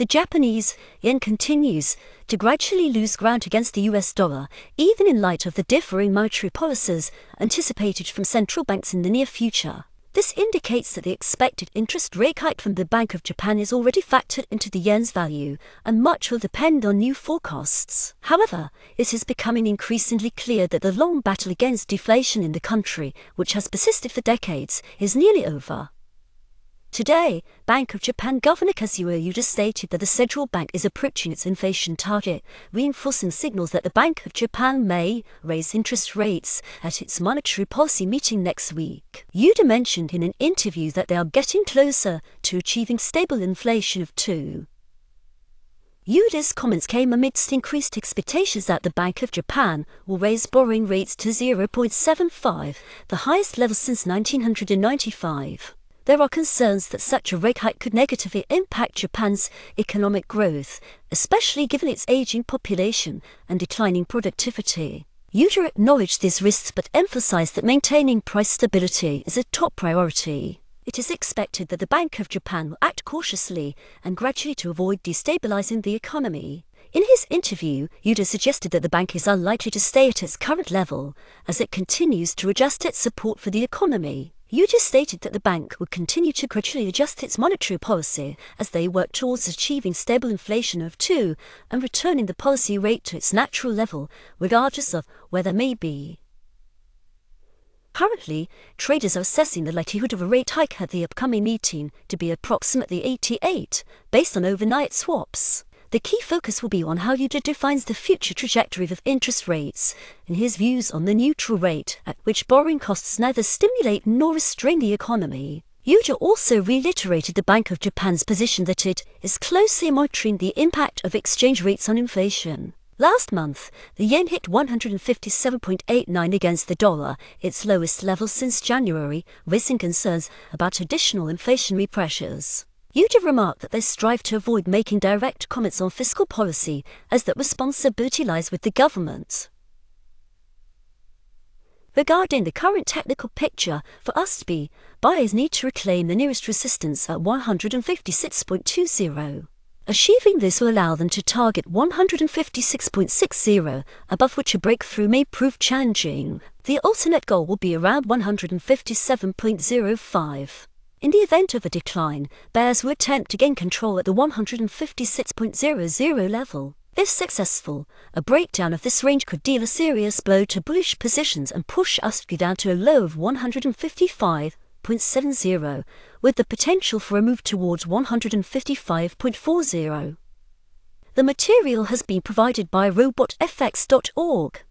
The Japanese yen continues to gradually lose ground against the US dollar, even in light of the differing monetary policies anticipated from central banks in the near future. This indicates that the expected interest rate hike from the Bank of Japan is already factored into the yen's value, and much will depend on new forecasts. However, it is becoming increasingly clear that the long battle against deflation in the country, which has persisted for decades, is nearly over. Today, Bank of Japan Governor Kazuo Ueda stated that the central bank is approaching its inflation target, reinforcing signals that the Bank of Japan may raise interest rates at its monetary policy meeting next week. Ueda mentioned in an interview that they are getting closer to achieving stable inflation of 2%. Ueda's comments came amidst increased expectations that the Bank of Japan will raise borrowing rates to 0.75, the highest level since 1995. There are concerns that such a rate hike could negatively impact Japan's economic growth, especially given its aging population and declining productivity. Ueda acknowledged these risks but emphasized that maintaining price stability is a top priority. It is expected that the Bank of Japan will act cautiously and gradually to avoid destabilizing the economy. In his interview, Ueda suggested that the bank is unlikely to stay at its current level as it continues to adjust its support for the economy. Ueda stated that the bank would continue to gradually adjust its monetary policy as they work towards achieving stable inflation of 2% and returning the policy rate to its natural level, regardless of where that may be. Currently, traders are assessing the likelihood of a rate hike at the upcoming meeting to be approximately 88, based on overnight swaps. The key focus will be on how Ueda defines the future trajectory of interest rates and his views on the neutral rate at which borrowing costs neither stimulate nor restrain the economy. Ueda also reiterated the Bank of Japan's position that it is closely monitoring the impact of exchange rates on inflation. Last month, the yen hit 157.89 against the dollar, its lowest level since January, raising concerns about additional inflationary pressures. Ueda remarked that they strive to avoid making direct comments on fiscal policy, as that responsibility lies with the government. Regarding the current technical picture, for us to be, buyers need to reclaim the nearest resistance at 156.20. Achieving this will allow them to target 156.60, above which a breakthrough may prove challenging. The alternate goal will be around 157.05. In the event of a decline, bears will attempt to gain control at the 156.00 level. If successful, a breakdown of this range could deal a serious blow to bullish positions and push us down to a low of 155.70, with the potential for a move towards 155.40. The material has been provided by robotfx.org.